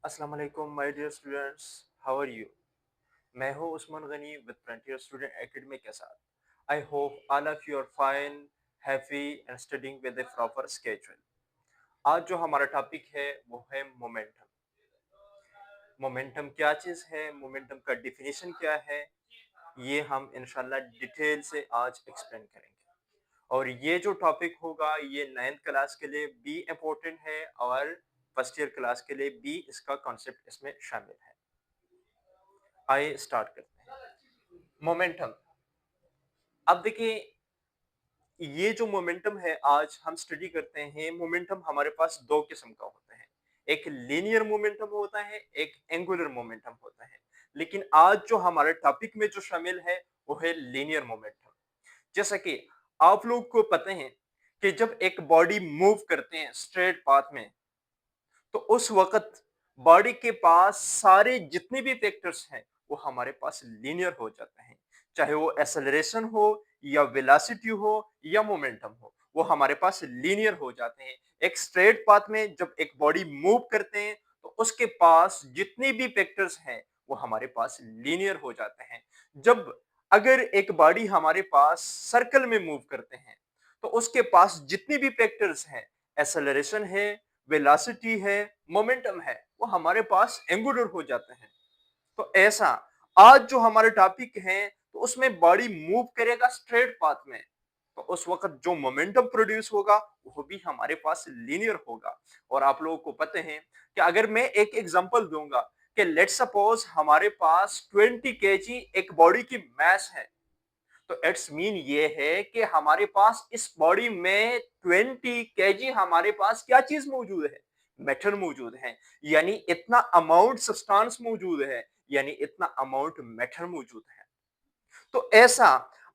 अस्सलाम वालेकुम my dear students, how are you? मैं हूं Usman Ghani with Frontier student academy के साथ। I hope all of you are fine, happy and studying with a proper schedule. आज जो हमारा टॉपिक है वो है मोमेंटम। मोमेंटम क्या चीज़ है, मोमेंटम का डिफिनीशन क्या है, ये हम इंशाल्लाह डिटेल से आज एक्सप्लेन करेंगे। और ये जो टॉपिक होगा ये 9th क्लास के लिए भी इम्पोर्टेंट है और फर्स्ट ईयर क्लास के लिए भी इसका कॉन्सेप्ट इसमें शामिल है। आइए स्टार्ट करते हैं। मोमेंटम। अब देखिए, ये जो मोमेंटम है आज हम स्टडी करते हैं। मोमेंटम हमारे पास दो किस्म का होता है, एक लीनियर मोमेंटम होता है, एक एंगुलर मोमेंटम होता है। लेकिन आज जो हमारे टॉपिक में जो शामिल है वो है लीनियर मोमेंटम। जैसा कि आप लोग को पता है कि जब एक बॉडी मूव करते हैं स्ट्रेट पाथ में, तो उस वक्त बॉडी के पास सारे जितने भी वेक्टर्स हैं वो हमारे पास लीनियर हो जाते हैं। चाहे वो एक्सेलरेशन हो या वेलोसिटी हो या मोमेंटम हो, वो हमारे पास लीनियर हो जाते हैं। एक स्ट्रेट पाथ में जब एक बॉडी मूव करते हैं तो उसके पास जितने भी वेक्टर्स हैं वो हमारे पास लीनियर हो जाते हैं। जब अगर एक बॉडी हमारे पास सर्कल में मूव करते हैं तो उसके पास जितने भी वेक्टर्स हैं, एक्सेलरेशन है, वेलोसिटी है, मोमेंटम है, वो हमारे पास एंगुलर हो जाते हैं। तो ऐसा आज जो हमारे टॉपिक है तो उसमें बॉडी मूव करेगा स्ट्रेट पाथ में, तो उस वक्त जो मोमेंटम प्रोड्यूस होगा वो भी हमारे पास लीनियर होगा। और आप लोगों को पता है कि अगर मैं एक एग्जांपल दूंगा कि लेट्स सपोज हमारे पास 20 केजी एक बॉडी की मास है, तो इट्स मीन ये है कि हमारे पास इस बॉडी में 20 केजी हमारे पास क्या चीज मौजूद है, मेटल मौजूद है। यानी इतना अमाउंट सब्सटेंस मौजूद है, यानी इतना अमाउंट मेटल मौजूद है। तो ऐसा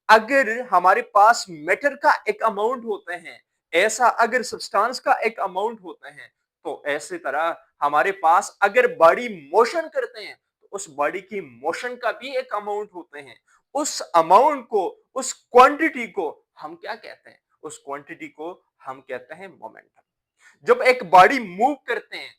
अगर हमारे पास मेटर का एक अमाउंट होते हैं, ऐसा अगर सब्सटेंस का एक अमाउंट होता है, तो ऐसे तरह हमारे पास अगर बॉडी मोशन करते हैं तो उस बॉडी की मोशन का भी एक अमाउंट होते हैं। उस अमाउंट को, उस क्वांटिटी को हम क्या कहते हैं? उस क्वांटिटी को हम कहते हैं मोमेंटम। जब एक बॉडी मूव करते हैं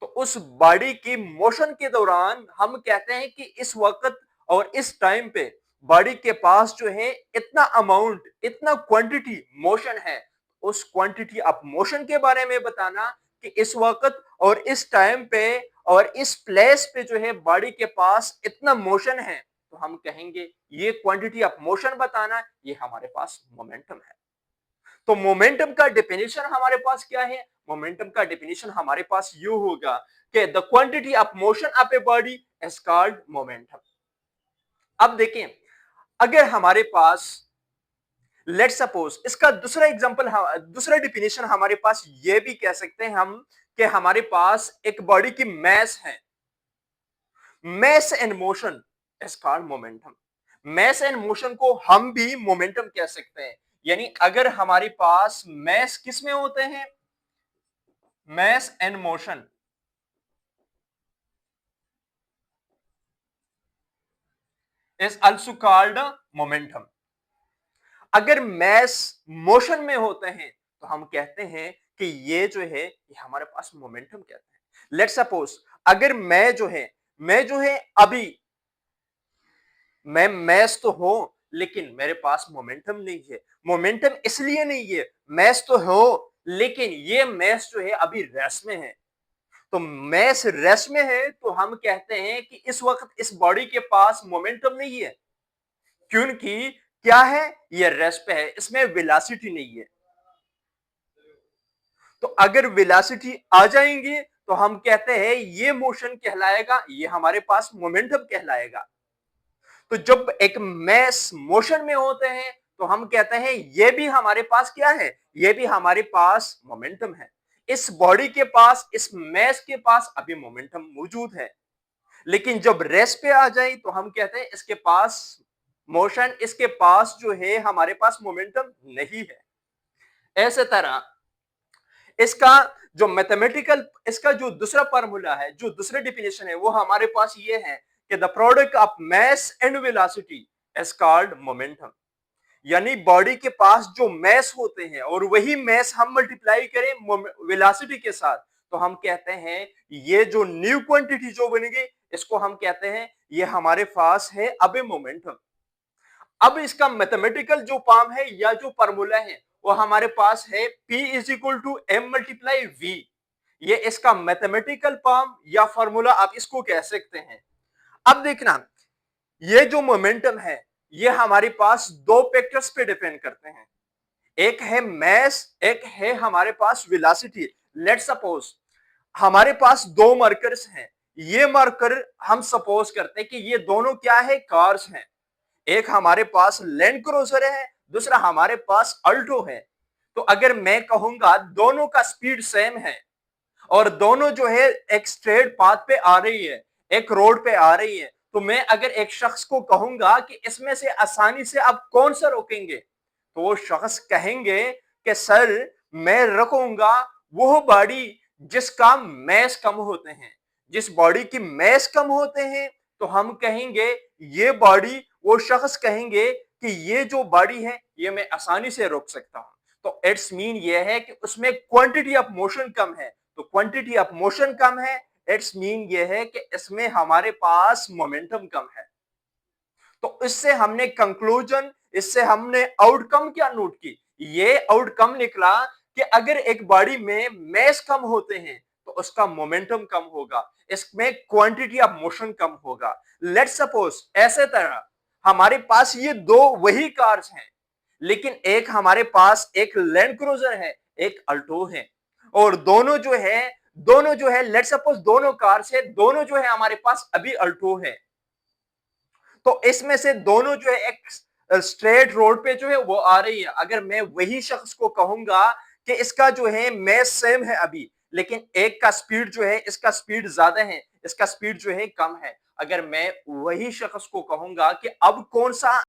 तो उस बॉडी की मोशन के दौरान हम कहते हैं कि इस वक्त और इस टाइम पे बॉडी के पास जो है इतना अमाउंट, इतना क्वांटिटी मोशन है। उस क्वांटिटी ऑफ मोशन के बारे में बताना कि इस वक्त और इस टाइम पे और इस प्लेस पे जो है बॉडी के पास इतना मोशन है, तो हम कहेंगे ये क्वांटिटी ऑफ मोशन बताना, ये हमारे पास मोमेंटम है। तो मोमेंटम का डेफिनेशन हमारे पास क्या है? मोमेंटम का डेफिनेशन हमारे पास यू होगा कि the quantity of motion of a body is called momentum. अब देखें, अगर हमारे पास लेट्स सपोज इसका दूसरा एग्जांपल, दूसरा डेफिनेशन हमारे पास ये भी कह सकते हैं हम कि हमारे पास एक बॉडी की मास है, mass and motion is called momentum. Mass and motion को हम भी मोमेंटम कह सकते हैं। यानी अगर हमारे पास मास किस में होते हैं, mass and motion is also called momentum। अगर mass motion में होते हैं तो हम कहते हैं कि ये जो है ये हमारे पास मोमेंटम कहते हैं। लेट्स सपोज अगर मैं जो है अभी मैं मैस तो हूं लेकिन मेरे पास मोमेंटम नहीं है। मोमेंटम इसलिए नहीं है, मैस तो हो लेकिन ये मैस जो है अभी रेस्ट में है। तो मैस रेस्ट में है तो हम कहते हैं कि इस वक्त इस बॉडी के पास मोमेंटम नहीं है, क्योंकि क्या है, ये रेस्ट पे है, इसमें वेलोसिटी नहीं है। तो अगर वेलोसिटी आ जाएंगे तो हम कहते हैं ये मोशन कहलाएगा, ये हमारे पास मोमेंटम कहलाएगा। तो जब एक मैस मोशन में होते हैं तो हम कहते हैं ये भी हमारे पास क्या है, ये भी हमारे पास मोमेंटम है। इस बॉडी के पास, इस मैस के पास अभी मोमेंटम मौजूद है, लेकिन जब रेस्ट पे आ जाए तो हम कहते हैं इसके पास मोशन, इसके पास जो है हमारे पास मोमेंटम नहीं है। ऐसे तरह इसका जो मैथमेटिकल, इसका जो दूसरा फार्मूला है, जो दूसरा डिफिनेशन है वो हमारे पास ये है कि the product of mass and velocity is called momentum. यानी बॉडी के पास जो मैस होते हैं और वही मैस हम मल्टीप्लाई करें वेलोसिटी के साथ तो हम कहते हैं ये जो न्यू क्वांटिटी जो बनेगी इसको हम कहते हैं ये हमारे पास है अब मोमेंटम। अब इसका मैथमेटिकल जो फॉर्म है या जो फार्मूला है वो हमारे पास है P is equal to M multiply V. ये इसका मैथमेटिकल फॉर्म या फार्मूला आप इसको कह सकते हैं। अब देखना ये जो मोमेंटम है ये हमारे पास दो फैक्टर्स पे डिपेंड करते हैं, एक है मैस, एक है हमारे पास वेलोसिटी। लेट्स सपोज हमारे पास दो मार्कर्स हैं, ये मार्कर हम सपोज करते हैं कि ये दोनों क्या है, कार्स हैं। एक हमारे पास लैंड क्रूजर है, दूसरा हमारे पास अल्टो है। तो अगर मैं कहूंगा दोनों का स्पीड सेम है और दोनों जो है एक स्ट्रेट पाथ पे आ रही है, एक रोड पे आ रही है, तो मैं अगर एक शख्स को कहूंगा कि इसमें से आसानी से आप कौन सा रोकेंगे, तो वो शख्स कहेंगे कि सर मैं रखूंगा वो बॉडी जिसका मैस कम होते हैं। जिस बॉडी की मैस कम होते हैं तो हम कहेंगे ये बॉडी, वो शख्स कहेंगे कि ये जो बॉडी है ये मैं आसानी से रोक सकता हूं। तो इट्स मीन ये है कि उसमें क्वांटिटी ऑफ मोशन कम है, तो क्वांटिटी ऑफ मोशन कम है, इट्स मीन ये है कि इसमें हमारे पास मोमेंटम कम है। तो इससे हमने कंक्लूजन, इससे हमने आउटकम क्या नोट की, ये आउटकम निकला कि अगर एक बॉडी में मैस कम होते हैं तो उसका मोमेंटम कम होगा, इसमें क्वांटिटी ऑफ मोशन कम होगा। लेट्स सपोज ऐसे तरह हमारे पास ये दो वही कार्स हैं, लेकिन एक हमारे पास एक लैंड क्रूजर है, एक अल्टो है, और दोनों जो है लेट्स सपोज दोनों कार्स है, दोनों जो है हमारे पास अभी अल्टो है। तो इसमें से दोनों जो है एक स्ट्रेट रोड पे जो है वो आ रही है। अगर मैं वही शख्स को कहूंगा कि इसका जो है मैस सेम है अभी, लेकिन एक का स्पीड जो है, इसका स्पीड ज्यादा है, इसका स्पीड जो है कम है, अगर मैं वही शख्स को कहूंगा कि अब कौन सा